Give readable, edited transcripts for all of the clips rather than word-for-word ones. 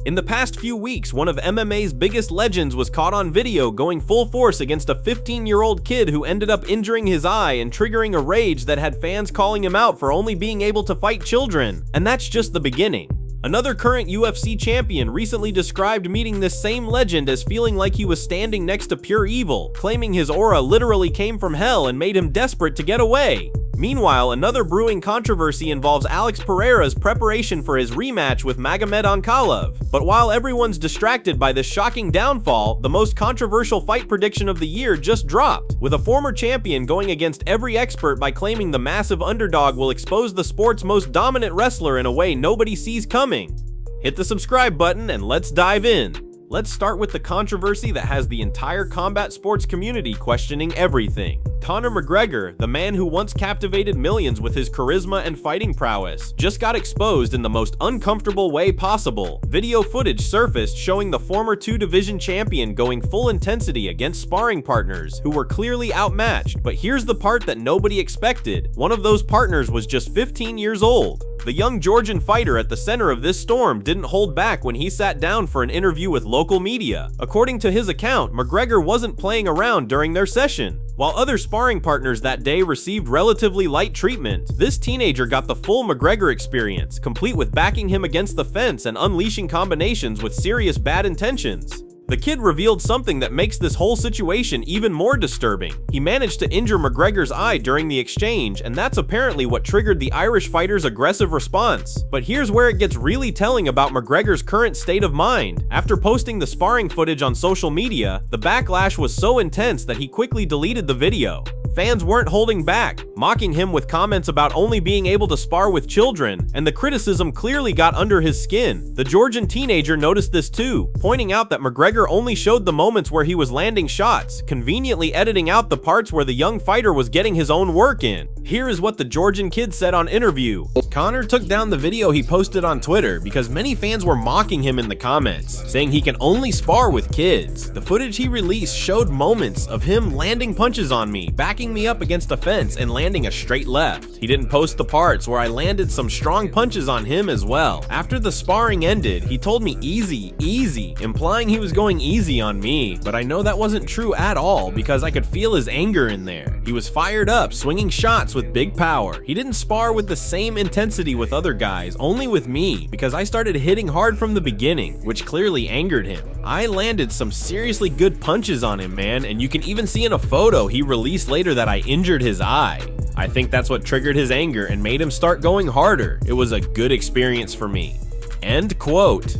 In the past few weeks, one of MMA's biggest legends was caught on video going full force against a 15-year-old kid who ended up injuring his eye and triggering a rage that had fans calling him out for only being able to fight children. And that's just the beginning. Another current UFC champion recently described meeting this same legend as feeling like he was standing next to pure evil, claiming his aura literally came from hell and made him desperate to get away. Meanwhile, another brewing controversy involves Alex Pereira's preparation for his rematch with Magomed Ankalaev. But while everyone's distracted by this shocking downfall, the most controversial fight prediction of the year just dropped, with a former champion going against every expert by claiming the massive underdog will expose the sport's most dominant wrestler in a way nobody sees coming. Hit the subscribe button and let's dive in. Let's start with the controversy that has the entire combat sports community questioning everything. Conor McGregor, the man who once captivated millions with his charisma and fighting prowess, just got exposed in the most uncomfortable way possible. Video footage surfaced showing the former two-division champion going full intensity against sparring partners who were clearly outmatched. But here's the part that nobody expected. One of those partners was just 15 years old. The young Georgian fighter at the center of this storm didn't hold back when he sat down for an interview with local media. According to his account, McGregor wasn't playing around during their session. While other sparring partners that day received relatively light treatment, this teenager got the full McGregor experience, complete with backing him against the fence and unleashing combinations with serious bad intentions. The kid revealed something that makes this whole situation even more disturbing. He managed to injure McGregor's eye during the exchange, and that's apparently what triggered the Irish fighter's aggressive response. But here's where it gets really telling about McGregor's current state of mind. After posting the sparring footage on social media, the backlash was so intense that he quickly deleted the video. Fans weren't holding back, mocking him with comments about only being able to spar with children, and the criticism clearly got under his skin. The Georgian teenager noticed this too, pointing out that McGregor only showed the moments where he was landing shots, conveniently editing out the parts where the young fighter was getting his own work in. Here is what the Georgian kid said on interview. Conor took down the video he posted on Twitter because many fans were mocking him in the comments, saying he can only spar with kids. The footage he released showed moments of him landing punches on me, backing me up against a fence and landing a straight left. He didn't post the parts where I landed some strong punches on him as well. After the sparring ended, he told me easy, easy, implying he was going easy on me, but I know that wasn't true at all because I could feel his anger in there. He was fired up, swinging shots with big power. He didn't spar with the same intensity with other guys, only with me, because I started hitting hard from the beginning, which clearly angered him. I landed some seriously good punches on him, man, and you can even see in a photo he released later that I injured his eye. I think that's what triggered his anger and made him start going harder. It was a good experience for me. End quote.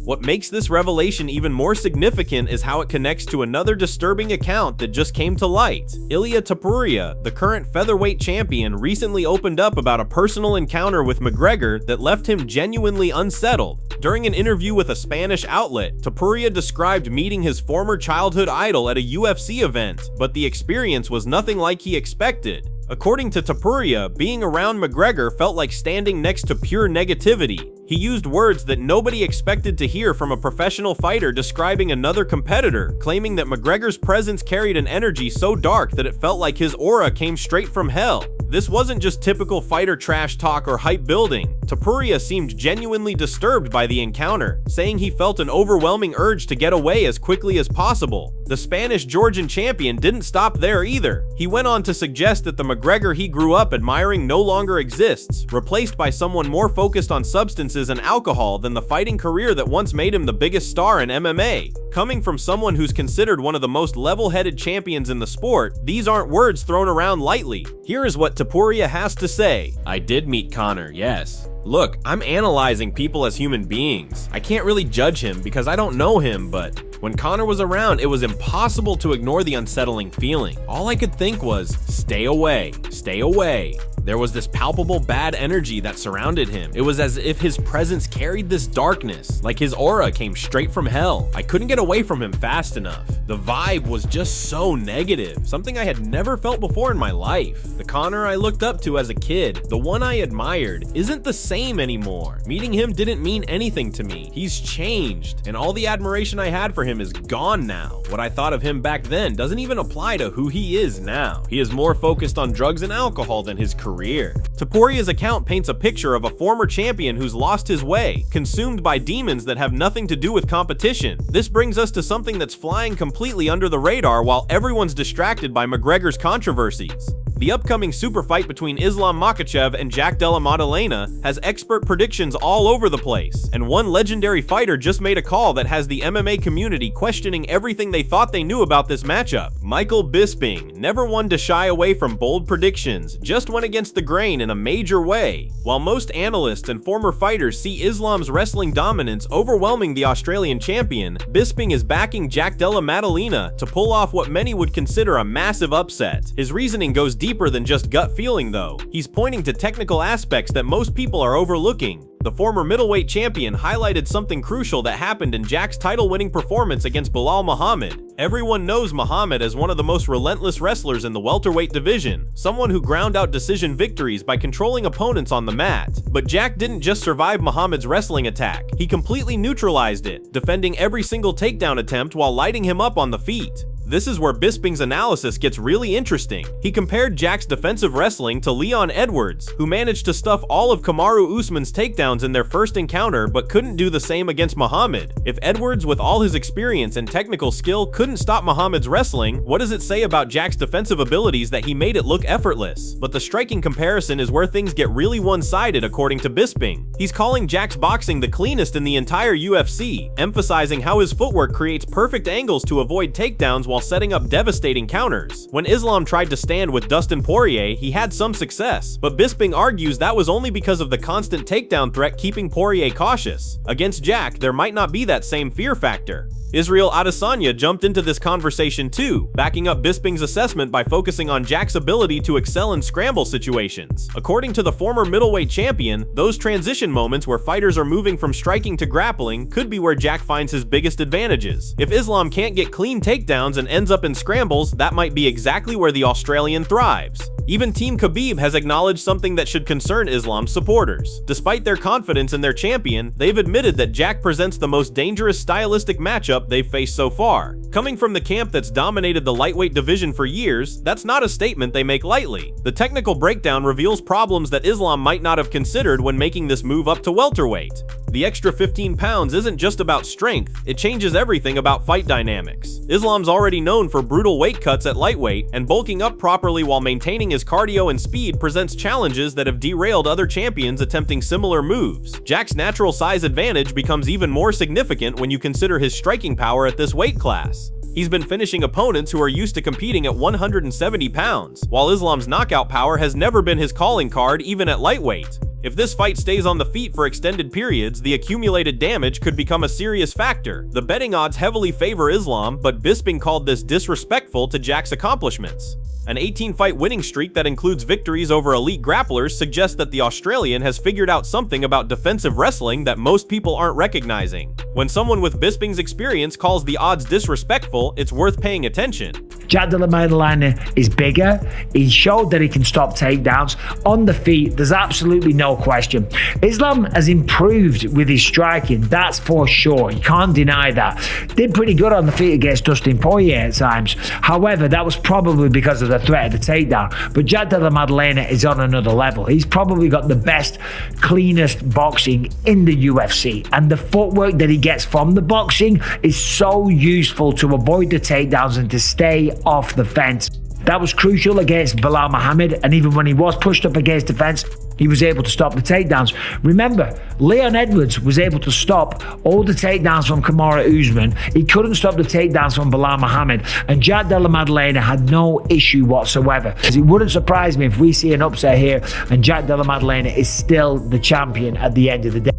What makes this revelation even more significant is how it connects to another disturbing account that just came to light. Ilia Topuria, the current featherweight champion, recently opened up about a personal encounter with McGregor that left him genuinely unsettled. During an interview with a Spanish outlet, Topuria described meeting his former childhood idol at a UFC event, but the experience was nothing like he expected. According to Topuria, being around McGregor felt like standing next to pure negativity. He used words that nobody expected to hear from a professional fighter describing another competitor, claiming that McGregor's presence carried an energy so dark that it felt like his aura came straight from hell. This wasn't just typical fighter trash talk or hype building. Topuria seemed genuinely disturbed by the encounter, saying he felt an overwhelming urge to get away as quickly as possible. The Spanish Georgian champion didn't stop there either. He went on to suggest that the McGregor he grew up admiring no longer exists, replaced by someone more focused on substances and alcohol than the fighting career that once made him the biggest star in MMA. Coming from someone who's considered one of the most level-headed champions in the sport, these aren't words thrown around lightly. Here is what Topuria has to say. I did meet Conor, yes. Look, I'm analyzing people as human beings. I can't really judge him because I don't know him, but when Conor was around, it was impossible to ignore the unsettling feeling. All I could think was, stay away, stay away. There was this palpable bad energy that surrounded him. It was as if his presence carried this darkness, like his aura came straight from hell. I couldn't get away from him fast enough. The vibe was just so negative, something I had never felt before in my life. The Conor I looked up to as a kid, the one I admired, isn't the same anymore. Meeting him didn't mean anything to me. He's changed, and all the admiration I had for him is gone now. What I thought of him back then doesn't even apply to who he is now. He is more focused on drugs and alcohol than his career career. Topuria's account paints a picture of a former champion who's lost his way, consumed by demons that have nothing to do with competition. This brings us to something that's flying completely under the radar while everyone's distracted by McGregor's controversies. The upcoming super fight between Islam Makhachev and Jack Della Maddalena has expert predictions all over the place, and one legendary fighter just made a call that has the MMA community questioning everything they thought they knew about this matchup. Michael Bisping, never one to shy away from bold predictions, just went against the grain in a major way. While most analysts and former fighters see Islam's wrestling dominance overwhelming the Australian champion, Bisping is backing Jack Della Maddalena to pull off what many would consider a massive upset. His reasoning goes deeper than just gut feeling though. He's pointing to technical aspects that most people are overlooking. The former middleweight champion highlighted something crucial that happened in Jack's title-winning performance against Belal Muhammad. Everyone knows Muhammad as one of the most relentless wrestlers in the welterweight division, someone who ground out decision victories by controlling opponents on the mat. But Jack didn't just survive Muhammad's wrestling attack, he completely neutralized it, defending every single takedown attempt while lighting him up on the feet. This is where Bisping's analysis gets really interesting. He compared Jack's defensive wrestling to Leon Edwards, who managed to stuff all of Kamaru Usman's takedowns in their first encounter but couldn't do the same against Muhammad. If Edwards, with all his experience and technical skill, couldn't stop Muhammad's wrestling, what does it say about Jack's defensive abilities that he made it look effortless? But the striking comparison is where things get really one-sided according to Bisping. He's calling Jack's boxing the cleanest in the entire UFC, emphasizing how his footwork creates perfect angles to avoid takedowns while setting up devastating counters. When Islam tried to stand with Dustin Poirier, he had some success, but Bisping argues that was only because of the constant takedown threat keeping Poirier cautious. Against Jack, there might not be that same fear factor. Israel Adesanya jumped into this conversation too, backing up Bisping's assessment by focusing on Jack's ability to excel in scramble situations. According to the former middleweight champion, those transition moments where fighters are moving from striking to grappling could be where Jack finds his biggest advantages. If Islam can't get clean takedowns and ends up in scrambles, that might be exactly where the Australian thrives. Even Team Khabib has acknowledged something that should concern Islam's supporters. Despite their confidence in their champion, they've admitted that Jack presents the most dangerous stylistic matchup they've faced so far. Coming from the camp that's dominated the lightweight division for years, that's not a statement they make lightly. The technical breakdown reveals problems that Islam might not have considered when making this move up to welterweight. The extra 15 pounds isn't just about strength, it changes everything about fight dynamics. Islam's already known for brutal weight cuts at lightweight, and bulking up properly while maintaining his cardio and speed presents challenges that have derailed other champions attempting similar moves. Jack's natural size advantage becomes even more significant when you consider his striking power at this weight class. He's been finishing opponents who are used to competing at 170 pounds, while Islam's knockout power has never been his calling card even at lightweight. If this fight stays on the feet for extended periods, the accumulated damage could become a serious factor. The betting odds heavily favor Islam, but Bisping called this disrespectful to Jack's accomplishments. An 18-fight winning streak that includes victories over elite grapplers suggests that the Australian has figured out something about defensive wrestling that most people aren't recognizing. When someone with Bisping's experience calls the odds disrespectful, it's worth paying attention. Jack Della Maddalena is bigger. He showed that he can stop takedowns. On the feet, there's absolutely no question. Islam has improved with his striking, that's for sure. You can't deny that. Did pretty good on the feet against Dustin Poirier at times. However, that was probably because of the threat of the takedown. But Jack Della Maddalena is on another level. He's probably got the best, cleanest boxing in the UFC. And the footwork that he gets from the boxing is so useful to avoid the takedowns and to stay off the fence. That was crucial against Belal Muhammad, and even when he was pushed up against the fence, he was able to stop the takedowns. Remember, Leon Edwards was able to stop all the takedowns from Kamaru Usman. He couldn't stop the takedowns from Belal Muhammad, and Jack Della Maddalena had no issue whatsoever. It wouldn't surprise me if we see an upset here and Jack Della Maddalena is still the champion at the end of the day.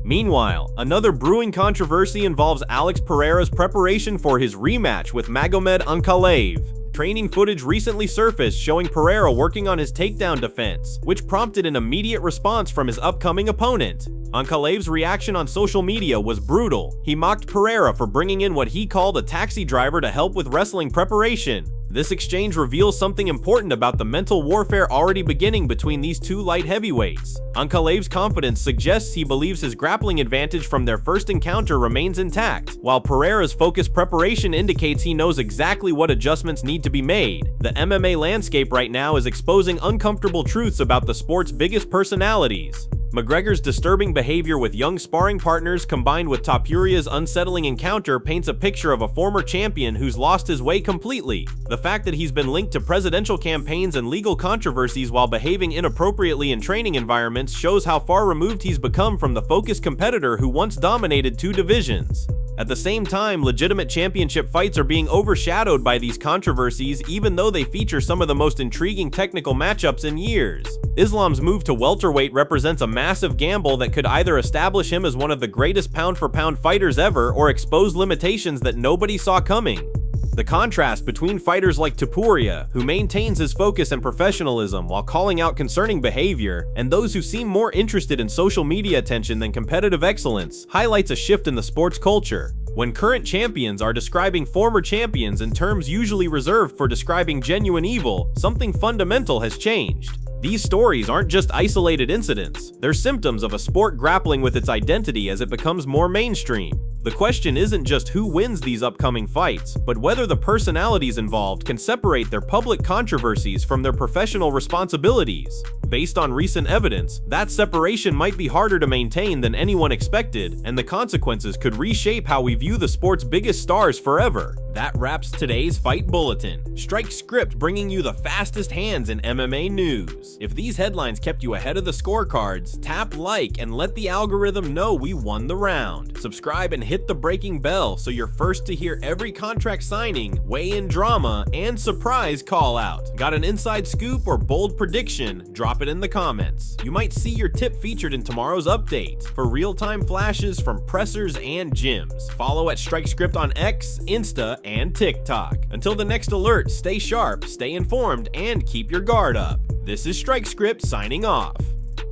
Meanwhile, another brewing controversy involves Alex Pereira's preparation for his rematch with Magomed Ankalaev. Training footage recently surfaced showing Pereira working on his takedown defense, which prompted an immediate response from his upcoming opponent. Ankalaev's reaction on social media was brutal. He mocked Pereira for bringing in what he called a taxi driver to help with wrestling preparation. This exchange reveals something important about the mental warfare already beginning between these two light heavyweights. Ankalaev's confidence suggests he believes his grappling advantage from their first encounter remains intact, while Pereira's focused preparation indicates he knows exactly what adjustments need to be made. The MMA landscape right now is exposing uncomfortable truths about the sport's biggest personalities. McGregor's disturbing behavior with young sparring partners combined with Topuria's unsettling encounter paints a picture of a former champion who's lost his way completely. The fact that he's been linked to presidential campaigns and legal controversies while behaving inappropriately in training environments shows how far removed he's become from the focused competitor who once dominated two divisions. At the same time, legitimate championship fights are being overshadowed by these controversies even though they feature some of the most intriguing technical matchups in years. Islam's move to welterweight represents a massive gamble that could either establish him as one of the greatest pound-for-pound fighters ever or expose limitations that nobody saw coming. The contrast between fighters like Topuria, who maintains his focus and professionalism while calling out concerning behavior, and those who seem more interested in social media attention than competitive excellence, highlights a shift in the sport's culture. When current champions are describing former champions in terms usually reserved for describing genuine evil, something fundamental has changed. These stories aren't just isolated incidents, they're symptoms of a sport grappling with its identity as it becomes more mainstream. The question isn't just who wins these upcoming fights, but whether the personalities involved can separate their public controversies from their professional responsibilities. Based on recent evidence, that separation might be harder to maintain than anyone expected, and the consequences could reshape how we view the sport's biggest stars forever. That wraps today's Fight Bulletin. Strike Script bringing you the fastest hands in MMA news. If these headlines kept you ahead of the scorecards, tap like and let the algorithm know we won the round. Subscribe and hit the breaking bell so you're first to hear every contract signing, weigh-in drama, and surprise call-out. Got an inside scoop or bold prediction? Drop it in the comments. You might see your tip featured in tomorrow's update. For real-time flashes from pressers and gyms, follow at Strike Script on X, Insta, and TikTok. Until the next alert, stay sharp, stay informed, and keep your guard up. This is Strike Script signing off.